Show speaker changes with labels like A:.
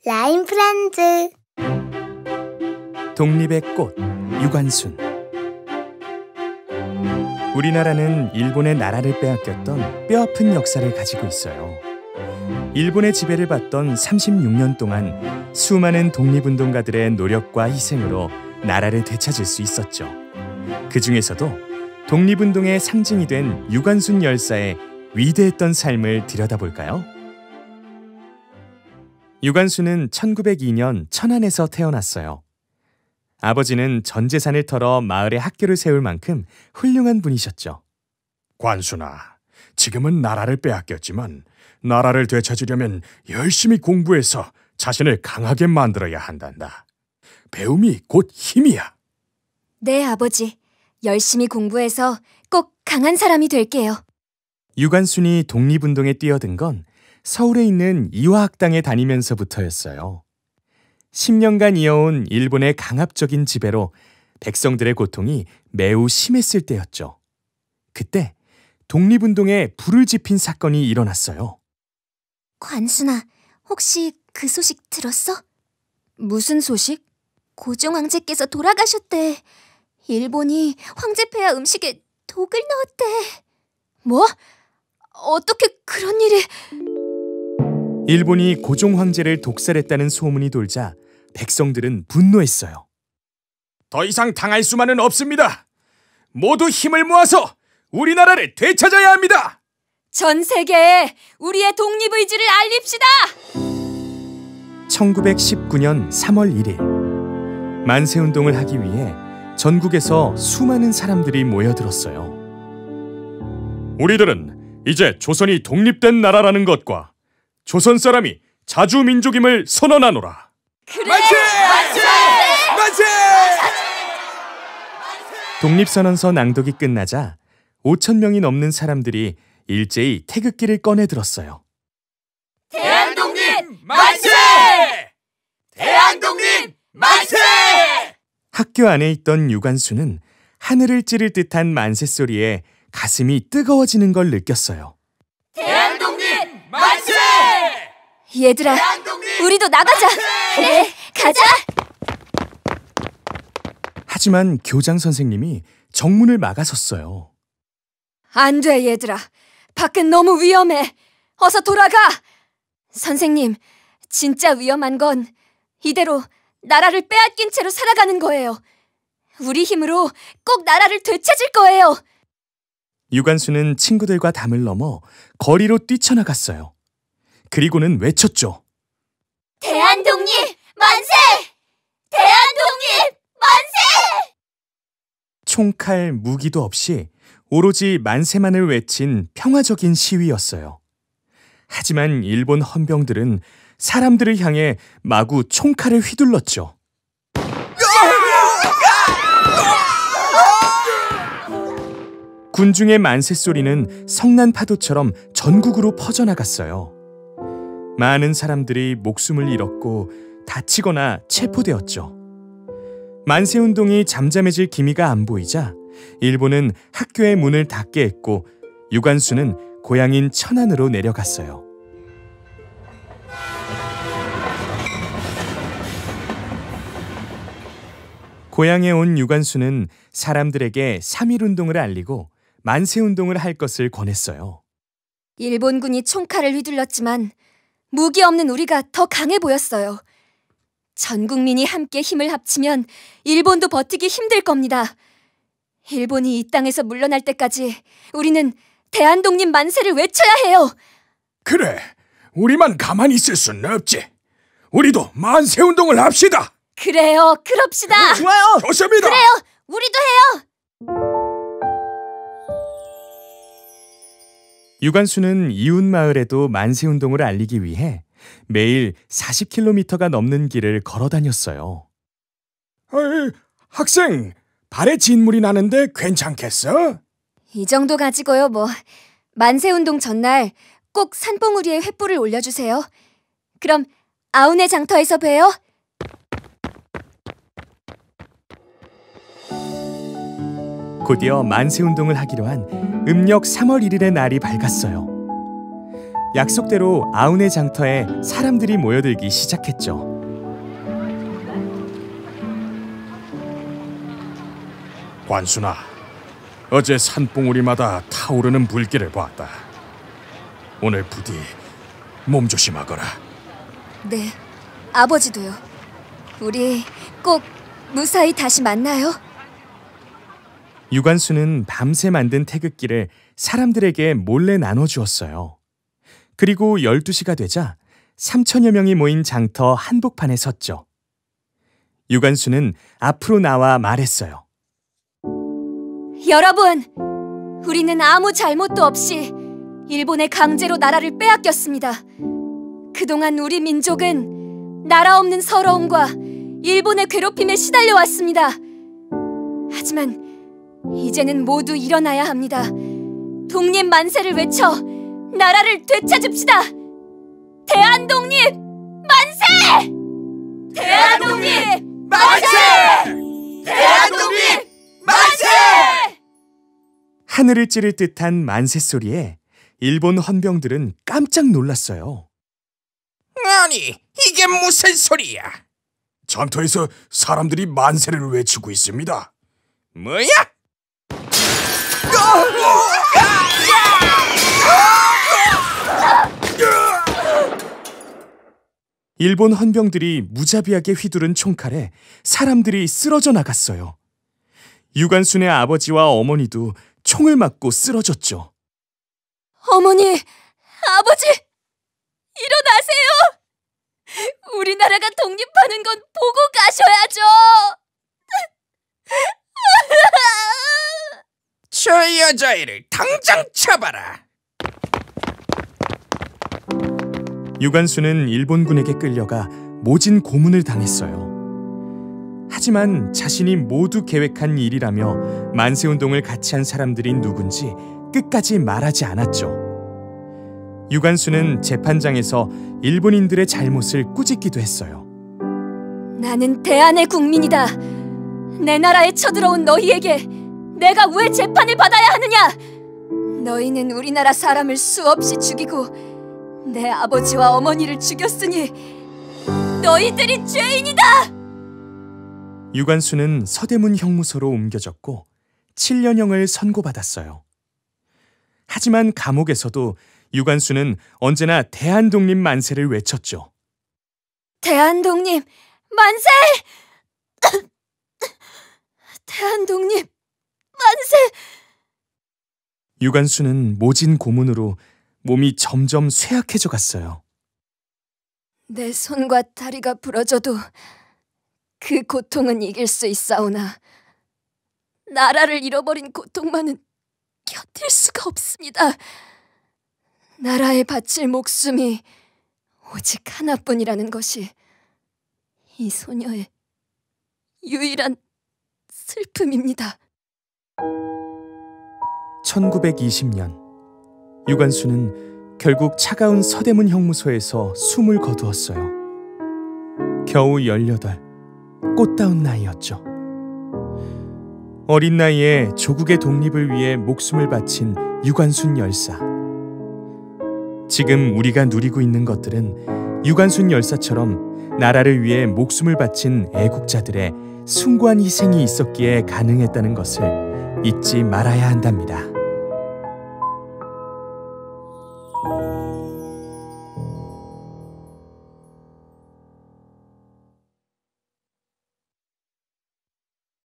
A: 라임 프렌즈.
B: 독립의 꽃, 유관순. 우리나라는 일본의 나라를 빼앗겼던 뼈아픈 역사를 가지고 있어요. 일본의 지배를 받던 36년 동안 수많은 독립운동가들의 노력과 희생으로 나라를 되찾을 수 있었죠. 그 중에서도 독립운동의 상징이 된 유관순 열사의 위대했던 삶을 들여다볼까요? 유관순은 1902년 천안에서 태어났어요. 아버지는 전 재산을 털어 마을에 학교를 세울 만큼 훌륭한 분이셨죠.
C: 관순아, 지금은 나라를 빼앗겼지만 나라를 되찾으려면 열심히 공부해서 자신을 강하게 만들어야 한단다. 배움이 곧 힘이야.
D: 네, 아버지. 열심히 공부해서 꼭 강한 사람이 될게요.
B: 유관순이 독립운동에 뛰어든 건 서울에 있는 이화학당에 다니면서부터였어요. 10년간 이어온 일본의 강압적인 지배로 백성들의 고통이 매우 심했을 때였죠. 그때 독립운동에 불을 지핀 사건이 일어났어요.
D: 관순아, 혹시 그 소식 들었어? 무슨 소식? 고종 황제께서 돌아가셨대. 일본이 황제폐하 음식에 독을 넣었대. 뭐? 어떻게 그런 일이...
B: 일본이 고종 황제를 독살했다는 소문이 돌자 백성들은 분노했어요.
C: 더 이상 당할 수만은 없습니다. 모두 힘을 모아서 우리나라를 되찾아야 합니다.
D: 전 세계에 우리의 독립의지를 알립시다.
B: 1919년 3월 1일 만세운동을 하기 위해 전국에서 수많은 사람들이 모여들었어요.
C: 우리들은 이제 조선이 독립된 나라라는 것과 조선 사람이 자주민족임을 선언하노라.
D: 그래!
C: 만세! 만세!
B: 독립선언서 낭독이 끝나자 5천 명이 넘는 사람들이 일제히 태극기를 꺼내 들었어요.
D: 대한독립
C: 만세! 대한독립 만세!
B: 학교 안에 있던 유관순은 하늘을 찌를 듯한 만세 소리에 가슴이 뜨거워지는 걸 느꼈어요.
D: 대한독립 만세! 얘들아, 우리도 나가자. 그래, 가자.
B: 하지만 교장 선생님이 정문을 막아섰어요.
D: 안 돼, 얘들아. 밖은 너무 위험해. 어서 돌아가. 선생님, 진짜 위험한 건 이대로 나라를 빼앗긴 채로 살아가는 거예요. 우리 힘으로 꼭 나라를 되찾을 거예요.
B: 유관순은 친구들과 담을 넘어 거리로 뛰쳐나갔어요. 그리고는 외쳤죠.
D: 대한독립 만세! 대한독립 만세!
B: 총칼, 무기도 없이 오로지 만세만을 외친 평화적인 시위였어요. 하지만 일본 헌병들은 사람들을 향해 마구 총칼을 휘둘렀죠. 군중의 만세 소리는 성난 파도처럼 전국으로 퍼져나갔어요. 많은 사람들이 목숨을 잃었고 다치거나 체포되었죠. 만세운동이 잠잠해질 기미가 안 보이자 일본은 학교의 문을 닫게 했고 유관순은 고향인 천안으로 내려갔어요. 고향에 온 유관순은 사람들에게 3.1운동을 알리고 만세운동을 할 것을 권했어요.
D: 일본군이 총칼을 휘둘렀지만 무기 없는 우리가 더 강해 보였어요. 전 국민이 함께 힘을 합치면 일본도 버티기 힘들 겁니다. 일본이 이 땅에서 물러날 때까지 우리는 대한독립 만세를 외쳐야 해요.
C: 그래, 우리만 가만히 있을 수는 없지. 우리도 만세운동을 합시다.
D: 그래요, 그럽시다.
B: 좋아요.
C: 좋습니다.
D: 그래요, 우리도 해요.
B: 유관순은 이웃 마을에도 만세운동을 알리기 위해 매일 40km가 넘는 길을 걸어 다녔어요.
C: 학생, 발에 진물이 나는데 괜찮겠어?
D: 이 정도 가지고요, 뭐. 만세운동 전날 꼭 산봉우리에 횃불을 올려주세요. 그럼 아우네 장터에서 봬요.
B: 곧이어 만세운동을 하기로 한 음력 3월 1일의 날이 밝았어요. 약속대로 아운의 장터에 사람들이 모여들기 시작했죠.
C: 관순아, 어제 산봉우리마다 타오르는 불길을 보았다. 오늘 부디 몸조심하거라.
D: 네, 아버지도요. 우리 꼭 무사히 다시 만나요.
B: 유관수는 밤새 만든 태극기를 사람들에게 몰래 나눠주었어요. 그리고 12시가 되자 3천여 명이 모인 장터 한복판에 섰죠. 유관수는 앞으로 나와 말했어요.
D: 여러분, 우리는 아무 잘못도 없이 일본의 강제로 나라를 빼앗겼습니다. 그동안 우리 민족은 나라 없는 서러움과 일본의 괴롭힘에 시달려 왔습니다. 하지만 이제는 모두 일어나야 합니다. 독립 만세를 외쳐 나라를 되찾읍시다. 대한독립 만세! 대한독립 만세! 대한독립 만세!
B: 하늘을 찌를 듯한 만세 소리에 일본 헌병들은 깜짝 놀랐어요.
C: 아니, 이게 무슨 소리야? 장터에서 사람들이 만세를 외치고 있습니다. 뭐야?
B: 일본 헌병들이 무자비하게 휘두른 총칼에 사람들이 쓰러져 나갔어요. 유관순의 아버지와 어머니도 총을 맞고 쓰러졌죠.
D: 어머니, 아버지, 일어나세요! 우리나라가 독립하는 건 보고 가셔야죠!
C: 저 여자애를 당장 잡아라.
B: 유관순은 일본군에게 끌려가 모진 고문을 당했어요. 하지만 자신이 모두 계획한 일이라며 만세운동을 같이 한 사람들이 누군지 끝까지 말하지 않았죠. 유관순은 재판장에서 일본인들의 잘못을 꾸짖기도 했어요.
D: 나는 대한의 국민이다. 내 나라에 쳐들어온 너희에게 내가 왜 재판을 받아야 하느냐? 너희는 우리나라 사람을 수없이 죽이고 내 아버지와 어머니를 죽였으니 너희들이 죄인이다!
B: 유관순은 서대문 형무소로 옮겨졌고 7년형을 선고받았어요. 하지만 감옥에서도 유관순은 언제나 대한독립 만세를 외쳤죠.
D: 대한독립 만세! 대한독립 만세!
B: 유관순은 모진 고문으로 몸이 점점 쇠약해져 갔어요.
D: 내 손과 다리가 부러져도 그 고통은 이길 수 있사오나 나라를 잃어버린 고통만은 견딜 수가 없습니다. 나라에 바칠 목숨이 오직 하나뿐이라는 것이 이 소녀의 유일한 슬픔입니다.
B: 1920년 유관순은 결국 차가운 서대문 형무소에서 숨을 거두었어요. 겨우 18, 꽃다운 나이였죠. 어린 나이에 조국의 독립을 위해 목숨을 바친 유관순 열사. 지금 우리가 누리고 있는 것들은 유관순 열사처럼 나라를 위해 목숨을 바친 애국자들의 숭고한 희생이 있었기에 가능했다는 것을 잊지 말아야 한답니다.